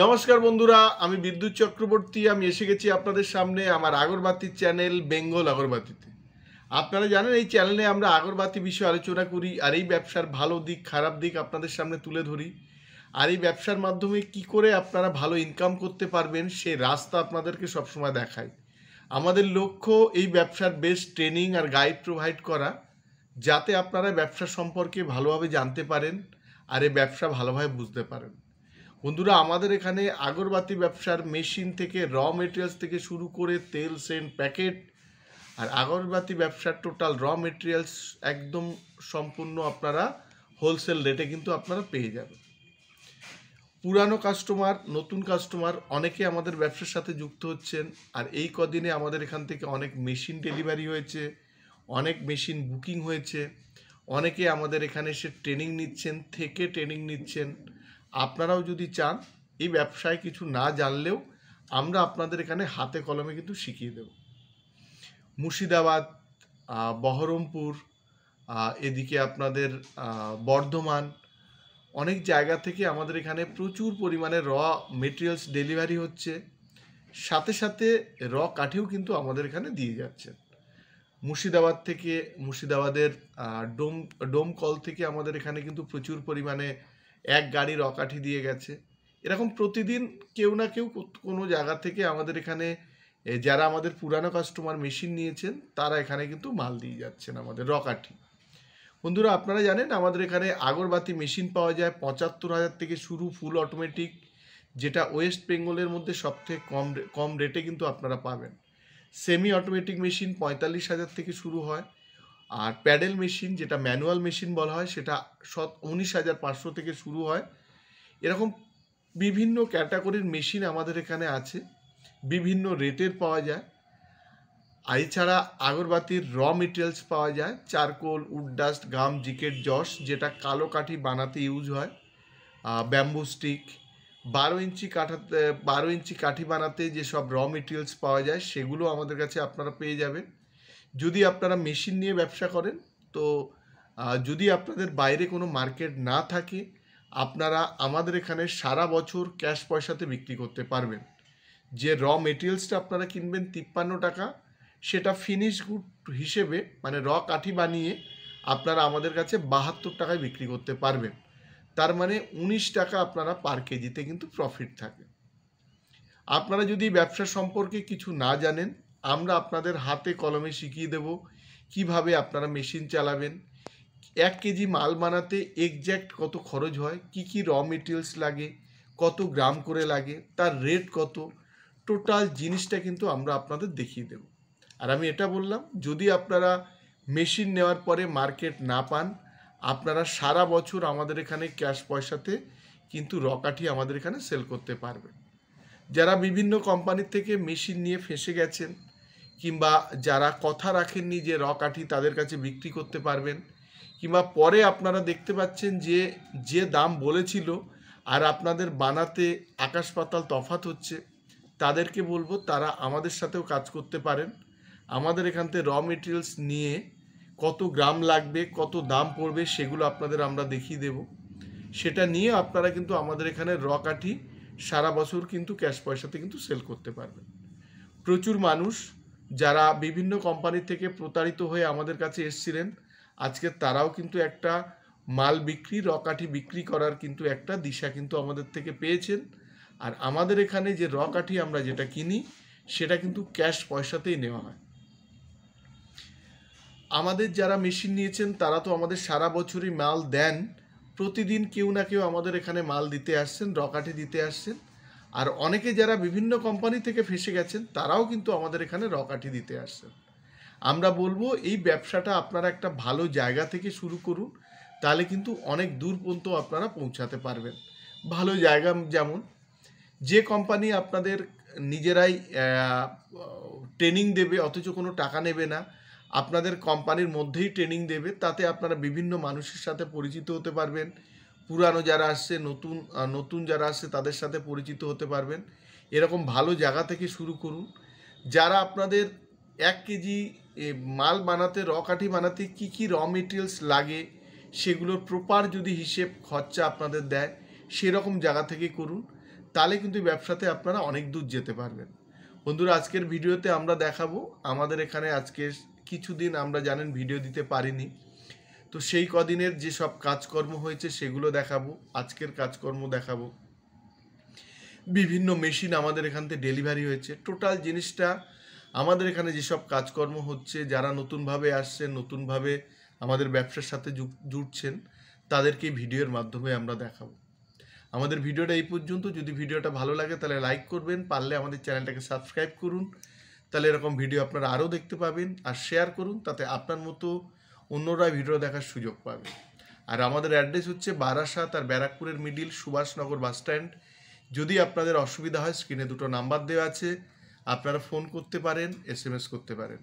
নমস্কার বন্ধুরা, আমি বিদ্যুৎ চক্রবর্তী। আমি এসে গেছি আপনাদের সামনে আমার আগরবাতির চ্যানেল বেঙ্গল আগরবাতিতে। আপনারা জানেন এই চ্যানেলে আমরা আগরবাতি বিষয়ে আলোচনা করি আর এই ব্যবসার ভালো দিক খারাপ দিক আপনাদের সামনে তুলে ধরি। আর এই ব্যবসার মাধ্যমে কি করে আপনারা ভালো ইনকাম করতে পারবেন সেই রাস্তা আপনাদেরকে সবসময় দেখাই। আমাদের লক্ষ্য এই ব্যবসার বেস্ট ট্রেনিং আর গাইড প্রোভাইড করা, যাতে আপনারা ব্যবসা সম্পর্কে ভালোভাবে জানতে পারেন আর এই ব্যবসা ভালোভাবে বুঝতে পারেন। বন্ধুরা, আমাদের এখানে আগরবাতি ব্যবসার মেশিন থেকে র মেটেরিয়ালস থেকে শুরু করে তেল, সেন্ট, প্যাকেট আর আগরবাতি ব্যবসার টোটাল র মেটেরিয়ালস একদম সম্পূর্ণ আপনারা হোলসেল রেটে কিন্তু আপনারা পেয়ে যাবেন। পুরানো কাস্টমার, নতুন কাস্টমার অনেকে আমাদের ব্যবসার সাথে যুক্ত হচ্ছেন। আর এই কদিনে আমাদের এখান থেকে অনেক মেশিন ডেলিভারি হয়েছে, অনেক মেশিন বুকিং হয়েছে। অনেকে আমাদের এখানে এসে ট্রেনিং নিচ্ছেন। আপনারাও যদি চান এই ব্যবসায় কিছু না জানলেও আমরা আপনাদের এখানে হাতে কলমে কিন্তু শিখিয়ে দেব। মুর্শিদাবাদ, বহরমপুর, এদিকে আপনাদের বর্ধমান, অনেক জায়গা থেকে আমাদের এখানে প্রচুর পরিমাণে র মেটেরিয়ালস ডেলিভারি হচ্ছে। সাথে সাথে র কাঠিও কিন্তু আমাদের এখানে দিয়ে যাচ্ছেন। মুর্শিদাবাদ থেকে, মুর্শিদাবাদের ডোমকল থেকে আমাদের এখানে কিন্তু প্রচুর পরিমাণে এক গাড়ি র কাঠি দিয়ে গেছে। এরকম প্রতিদিন কেউ না কেউ কোনো জায়গা থেকে আমাদের এখানে যারা আমাদের পুরানো কাস্টমার মেশিন নিয়েছেন তারা এখানে কিন্তু মাল দিয়ে যাচ্ছেন আমাদের র কাঠি। বন্ধুরা, আপনারা জানেন আমাদের এখানে আগরবাতি মেশিন পাওয়া যায় ৭৫,০০০ থেকে শুরু, ফুল অটোমেটিক, যেটা ওয়েস্ট বেঙ্গলের মধ্যে সবথেকে কম রেটে কিন্তু আপনারা পাবেন। সেমি অটোমেটিক মেশিন ৪৫,০০০ থেকে শুরু হয়। আর প্যাডেল মেশিন, যেটা ম্যানুয়াল মেশিন বলা হয়, সেটা ১৯,৫০০ থেকে শুরু হয়। এরকম বিভিন্ন ক্যাটাগরির মেশিন আমাদের এখানে আছে, বিভিন্ন রেটের পাওয়া যায়। আর এছাড়া আগরবাতির র মেটেরিয়ালস পাওয়া যায়, চারকোল, উডডাস্ট, গাম, জিকেট, জস, যেটা কালো কাঠি বানাতে ইউজ হয়, ব্যাম্বু স্টিক, ১২ ইঞ্চি কাঠি বানাতে যেসব র মেটেরিয়ালস পাওয়া যায় সেগুলো আমাদের কাছে আপনারা পেয়ে যাবেন। যদি আপনারা মেশিন নিয়ে ব্যবসা করেন, তো যদি আপনাদের বাইরে কোনো মার্কেট না থাকে, আপনারা আমাদের এখানে সারা বছর ক্যাশ পয়সাতে বিক্রি করতে পারবেন। যে র মেটেরিয়ালসটা আপনারা কিনবেন ৫৩ টাকা, সেটা ফিনিশ গুড হিসেবে মানে র কাঠি বানিয়ে আপনারা আমাদের কাছে ৭২ টাকায় বিক্রি করতে পারবেন। তার মানে ১৯ টাকা আপনারা পার কেজিতে কিন্তু প্রফিট থাকে। আপনারা যদি ব্যবসা সম্পর্কে কিছু না জানেন, আমরা আপনাদের হাতে কলমে শিখিয়ে দেব কিভাবে আপনারা মেশিন চালাবেন, ১ কেজি মাল বানাতে এক্স্যাক্ট কত খরচ হয়, কি র মেটেরিয়ালস লাগে, কত গ্রাম করে লাগে, তার রেট কত, টোটাল জিনিসটা কিন্তু আমরা আপনাদের দেখিয়ে দেব। আর আমি এটা বললাম, যদি আপনারা মেশিন নেওয়ার পরে মার্কেট না পান, আপনারা সারা বছর আমাদের এখানে ক্যাশ পয়সাতে কিন্তু র কাঠি আমাদের এখানে সেল করতে পারবেন। যারা বিভিন্ন কোম্পানির থেকে মেশিন নিয়ে ফেঁসে গেছেন, কিংবা যারা কথা রাখেননি যে র কাঠি তাদের কাছে বিক্রি করতে পারবেন, কিংবা পরে আপনারা দেখতে পাচ্ছেন যে দাম বলেছিল আর আপনাদের বানাতে আকাশ পাতাল তফাৎ হচ্ছে, তাদেরকে বলবো তারা আমাদের সাথেও কাজ করতে পারেন। আমাদের এখান থেকে র মেটেরিয়ালস নিয়ে কত গ্রাম লাগবে, কত দাম পড়বে, সেগুলো আপনাদের আমরা দেখিয়ে দেব। সেটা নিয়ে আপনারা কিন্তু আমাদের এখানে র কাঠি সারা বছর কিন্তু ক্যাশ পয়সাতে কিন্তু সেল করতে পারবেন। প্রচুর মানুষ যারা বিভিন্ন কোম্পানি থেকে প্রতারিত হয়ে আমাদের কাছে এসেছিলেন, আজকে তারাও কিন্তু একটা মাল বিক্রি, র কাঠি বিক্রি করার কিন্তু একটা দিশা কিন্তু আমাদের থেকে পেয়েছেন। আর আমাদের এখানে যে র কাঠি আমরা যেটা কিনি সেটা কিন্তু ক্যাশ পয়সাতেই নেওয়া হয়। আমাদের যারা মেশিন নিয়েছেন তারা তো আমাদের সারা বছরই মাল দেন, প্রতিদিন কেউ না কেউ আমাদের এখানে মাল দিতে আসছেন, র কাঠি দিতে আসছেন। আর অনেকে যারা বিভিন্ন কোম্পানি থেকে ফেঁসে গেছেন তারাও কিন্তু আমাদের এখানে র কাঠি দিতে আসছেন। আমরা বলবো এই ব্যবসাটা আপনারা একটা ভালো জায়গা থেকে শুরু করুন, তাহলে কিন্তু অনেক দূর পর্যন্ত আপনারা পৌঁছাতে পারবেন। ভালো জায়গা যেমন, যে কোম্পানি আপনাদের নিজেরাই ট্রেনিং দেবে অথচ কোনো টাকা নেবে না, আপনাদের কোম্পানির মধ্যেই ট্রেনিং দেবে, তাতে আপনারা বিভিন্ন মানুষের সাথে পরিচিত হতে পারবেন। পুরানো যারা আসছে, নতুন যারা আসছে তাদের সাথে পরিচিত হতে পারবেন। এরকম ভালো জায়গা থেকে শুরু করুন। যারা আপনাদের ১ কেজি মাল বানাতে, র কাঠি বানাতে কি র মেটেরিয়ালস লাগে সেগুলোর প্রপার যদি হিসেব খরচা আপনাদের দেয়, সেরকম জায়গা থেকে করুন। তাহলে কিন্তু ব্যবসাতে আপনারা অনেক দূর যেতে পারবেন। বন্ধুরা, আজকের ভিডিওতে আমরা দেখাবো আমাদের এখানে আজকে কিছুদিন আমরা জানেন ভিডিও দিতে পারিনি, তো সেই কদিনের যে সব কাজকর্ম হয়েছে সেগুলো দেখাবো, আজকের কাজকর্ম দেখাবো। বিভিন্ন মেশিন আমাদের এখান থেকে ডেলিভারি হয়েছে, টোটাল জিনিসটা আমাদের এখানে যেসব কাজকর্ম হচ্ছে, যারা নতুনভাবে আসছেন, নতুনভাবে আমাদের ব্যবসার সাথে জুড়ছেন, তাদেরকে ভিডিওর মাধ্যমে আমরা দেখাবো। আমাদের ভিডিওটা এই পর্যন্ত। যদি ভিডিওটা ভালো লাগে তাহলে লাইক করবেন, পারলে আমাদের চ্যানেলটাকে সাবস্ক্রাইব করুন, তাহলে এরকম ভিডিও আপনারা আরও দেখতে পাবেন। আর শেয়ার করুন, তাতে আপনার মতো অন্যরা ভিডিও দেখার সুযোগ পাবে। আর আমাদের অ্যাড্রেস হচ্ছে বারাসাত আর ব্যারাকপুরের মিডিল সুভাষনগর বাস স্ট্যান্ড। যদি আপনাদের অসুবিধা হয়, স্ক্রিনে দুটো নাম্বার দেওয়া আছে, আপনারা ফোন করতে পারেন, SMS করতে পারেন।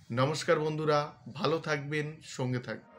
নমস্কার বন্ধুরা, ভালো থাকবেন, সঙ্গে থাকবেন।